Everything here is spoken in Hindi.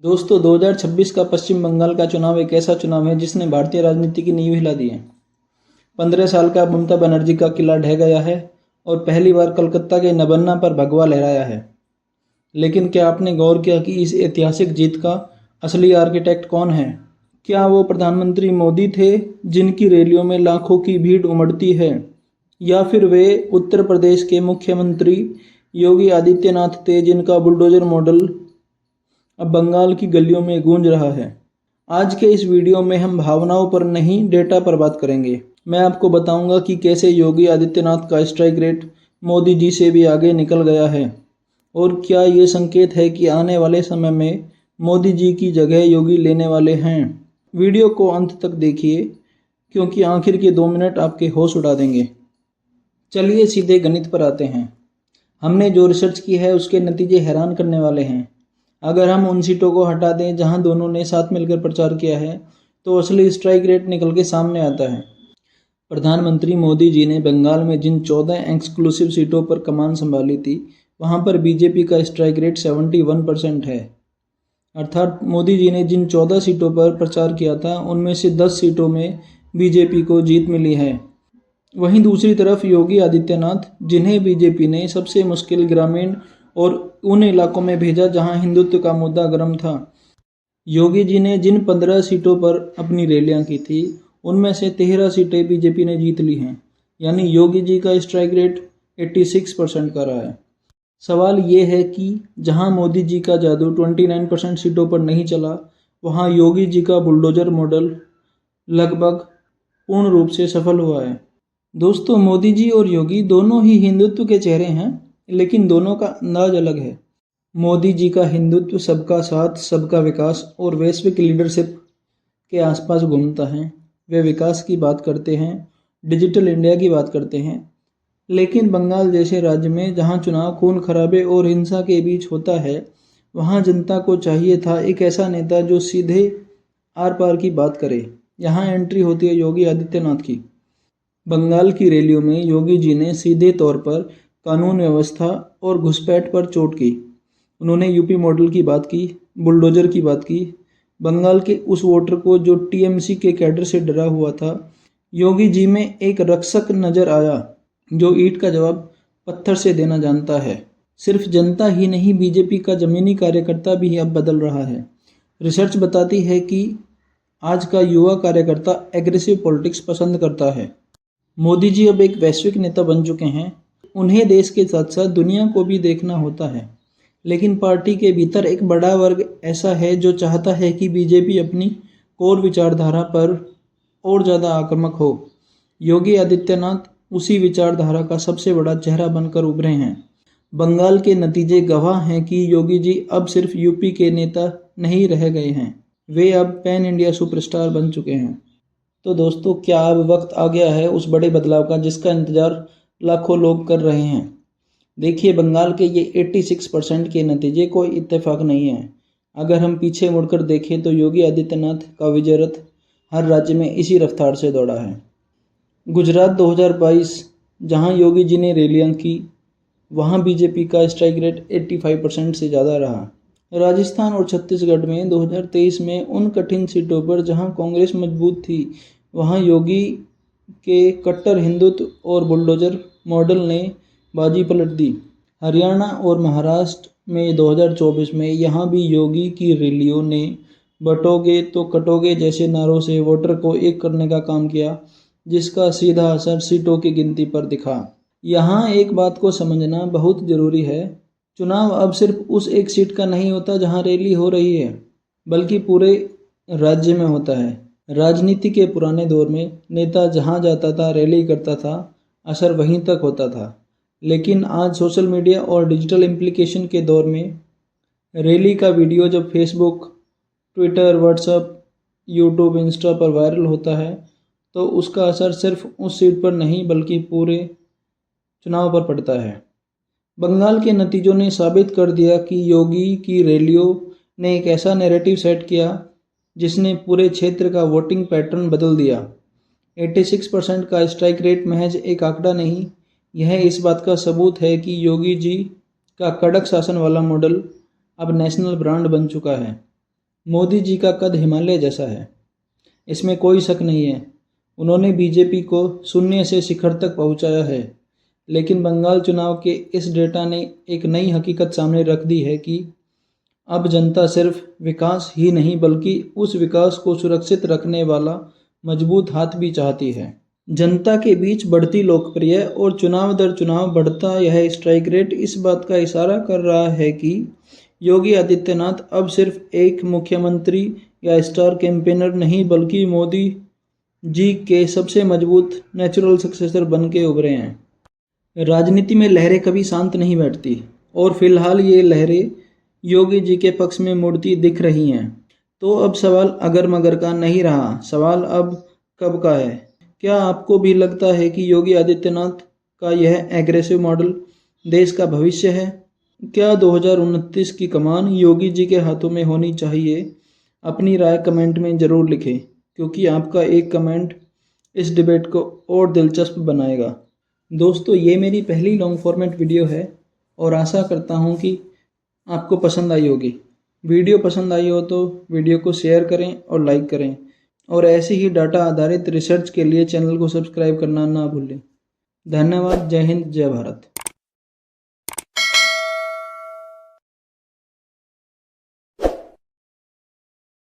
दोस्तों 2026 का पश्चिम बंगाल का चुनाव एक ऐसा चुनाव है जिसने भारतीय राजनीति की नींव हिला दी है। 15 साल का ममता बनर्जी का किला ढह गया है और पहली बार कलकत्ता के नबन्ना पर भगवा लहराया है। लेकिन क्या आपने गौर किया कि इस ऐतिहासिक जीत का असली आर्किटेक्ट कौन है? क्या वो प्रधानमंत्री मोदी थे जिनकी रैलियों में लाखों की भीड़ उमड़ती है, या फिर वे उत्तर प्रदेश के मुख्यमंत्री योगी आदित्यनाथ थे जिनका बुलडोजर मॉडल अब बंगाल की गलियों में गूंज रहा है? आज के इस वीडियो में हम भावनाओं पर नहीं, डेटा पर बात करेंगे। मैं आपको बताऊंगा कि कैसे योगी आदित्यनाथ का स्ट्राइक रेट मोदी जी से भी आगे निकल गया है और क्या ये संकेत है कि आने वाले समय में मोदी जी की जगह योगी लेने वाले हैं। वीडियो को अंत तक देखिए क्योंकि आखिर के 2 मिनट आपके होश उड़ा देंगे। चलिए सीधे गणित पर आते हैं। हमने जो रिसर्च की है उसके नतीजे हैरान करने वाले हैं। अगर हम उन सीटों को हटा दें जहां दोनों ने साथ मिलकर प्रचार किया है तो असली स्ट्राइक रेट निकल के सामने आता है। प्रधानमंत्री मोदी जी ने बंगाल में जिन 14 एक्सक्लूसिव सीटों पर कमान संभाली थी वहां पर बीजेपी का स्ट्राइक रेट 71% है। अर्थात मोदी जी ने जिन 14 सीटों पर प्रचार किया था उनमें से 10 सीटों में बीजेपी को जीत मिली है। वहीं दूसरी तरफ योगी आदित्यनाथ, जिन्हें बीजेपी ने सबसे मुश्किल ग्रामीण और उन इलाकों में भेजा जहां हिंदुत्व का मुद्दा गर्म था। योगी जी ने जिन 15 सीटों पर अपनी रैलियां की थी उनमें से 13 सीटें बीजेपी ने जीत ली हैं। यानी योगी जी का स्ट्राइक रेट 86% का रहा है। सवाल ये है कि जहां मोदी जी का जादू 29% सीटों पर नहीं चला, वहां योगी जी का बुलडोजर मॉडल लगभग पूर्ण रूप से सफल हुआ है। दोस्तों, मोदी जी और योगी दोनों ही हिंदुत्व के चेहरे हैं, लेकिन दोनों का अंदाज अलग है। मोदी जी का हिंदुत्व सबका साथ, सबका विकास और वैश्विक लीडरशिप के आसपास घूमता है। वे विकास की बात करते हैं, डिजिटल इंडिया की बात करते हैं। लेकिन बंगाल जैसे राज्य में जहां चुनाव खून खराबे और हिंसा के बीच होता है, वहां जनता को चाहिए था एक ऐसा नेता जो सीधे आर पार की बात करे। यहाँ एंट्री होती है योगी आदित्यनाथ की। बंगाल की रैलियों में योगी जी ने सीधे तौर पर कानून व्यवस्था और घुसपैठ पर चोट की। उन्होंने यूपी मॉडल की बात की, बुलडोजर की बात की, बंगाल के उस वोटर को जो टीएमसी के कैडर से डरा हुआ था। योगी जी में एक रक्षक नजर आया जो ईंट का जवाब पत्थर से देना जानता है। सिर्फ जनता ही नहीं, बीजेपी का जमीनी कार्यकर्ता भी अब बदल रहा है। रिसर्च बताती है कि आज का युवा कार्यकर्ता एग्रेसिव पॉलिटिक्स पसंद करता है। मोदी जी अब एक वैश्विक नेता बन चुके हैं। उन्हें देश के साथ साथ दुनिया को भी देखना होता है। लेकिन पार्टी के भीतर एक बड़ा वर्ग ऐसा है जो चाहता है कि बीजेपी अपनी कोर विचारधारा पर और ज़्यादा आक्रामक हो। योगी आदित्यनाथ उसी विचारधारा का सबसे बड़ा चेहरा बनकर उभरे हैं। बंगाल के नतीजे गवाह हैं कि योगी जी अब सिर्फ यूपी के नेता नहीं रह गए हैं, वे अब पैन इंडिया सुपरस्टार बन चुके हैं। तो दोस्तों, क्या अब वक्त आ गया है उस बड़े बदलाव का जिसका इंतजार लाखों लोग कर रहे हैं? देखिए, बंगाल के ये 86% के नतीजे कोई इत्तेफाक नहीं है। अगर हम पीछे मुड़कर देखें तो योगी आदित्यनाथ का विजय रथ हर राज्य में इसी रफ्तार से दौड़ा है। गुजरात 2022, जहां योगी जी ने रैलियां की, वहां बीजेपी का स्ट्राइक रेट 85% से ज़्यादा रहा। राजस्थान और छत्तीसगढ़ में 2023 में उन कठिन सीटों पर जहां कांग्रेस मजबूत थी, वहां योगी के कट्टर हिंदुत्व और बुलडोजर मॉडल ने बाजी पलट दी। हरियाणा और महाराष्ट्र में 2024 में यहाँ भी योगी की रैलियों ने बटोगे तो कटोगे जैसे नारों से वोटर को एक करने का काम किया, जिसका सीधा असर सीटों की गिनती पर दिखा। यहाँ एक बात को समझना बहुत ज़रूरी है। चुनाव अब सिर्फ उस एक सीट का नहीं होता जहाँ रैली हो रही है, बल्कि पूरे राज्य में होता है। राजनीति के पुराने दौर में नेता जहाँ जाता था, रैली करता था, असर वहीं तक होता था। लेकिन आज सोशल मीडिया और डिजिटल इम्प्लीकेशन के दौर में रैली का वीडियो जब Facebook, Twitter, WhatsApp, YouTube, Insta पर वायरल होता है तो उसका असर सिर्फ उस सीट पर नहीं बल्कि पूरे चुनाव पर पड़ता है। बंगाल के नतीजों ने साबित कर दिया कि योगी की रैलियों ने एक ऐसा नैरेटिव सेट किया जिसने पूरे क्षेत्र का वोटिंग पैटर्न बदल दिया। 86% का स्ट्राइक रेट महज एक आंकड़ा नहीं, यह इस बात का सबूत है कि योगी जी का कड़क शासन वाला मॉडल अब नेशनल ब्रांड बन चुका है। मोदी जी का कद हिमालय जैसा है, इसमें कोई शक नहीं है। उन्होंने बीजेपी को शून्य से शिखर तक पहुंचाया है। लेकिन बंगाल चुनाव के इस डेटा ने एक नई हकीकत सामने रख दी है कि अब जनता सिर्फ विकास ही नहीं बल्कि उस विकास को सुरक्षित रखने वाला मजबूत हाथ भी चाहती है। जनता के बीच बढ़ती लोकप्रिय और चुनाव दर चुनाव बढ़ता यह स्ट्राइक रेट इस बात का इशारा कर रहा है कि योगी आदित्यनाथ अब सिर्फ एक मुख्यमंत्री या स्टार कैंपेनर नहीं बल्कि मोदी जी के सबसे मजबूत नेचुरल सक्सेसर बन के उभरे हैं। राजनीति में लहरें कभी शांत नहीं बैठती और फिलहाल ये लहरें योगी जी के पक्ष में मुड़ती दिख रही हैं। तो अब सवाल अगर मगर का नहीं रहा, सवाल अब कब का है। क्या आपको भी लगता है कि योगी आदित्यनाथ का यह एग्रेसिव मॉडल देश का भविष्य है? क्या 2029 की कमान योगी जी के हाथों में होनी चाहिए? अपनी राय कमेंट में ज़रूर लिखें, क्योंकि आपका एक कमेंट इस डिबेट को और दिलचस्प बनाएगा। दोस्तों, ये मेरी पहली लॉन्ग फॉर्मेट वीडियो है और आशा करता हूँ कि आपको पसंद आई होगी। वीडियो पसंद आई हो तो वीडियो को शेयर करें और लाइक करें, और ऐसे ही डाटा आधारित रिसर्च के लिए चैनल को सब्सक्राइब करना ना भूलें। धन्यवाद। जय हिंद, जय भारत।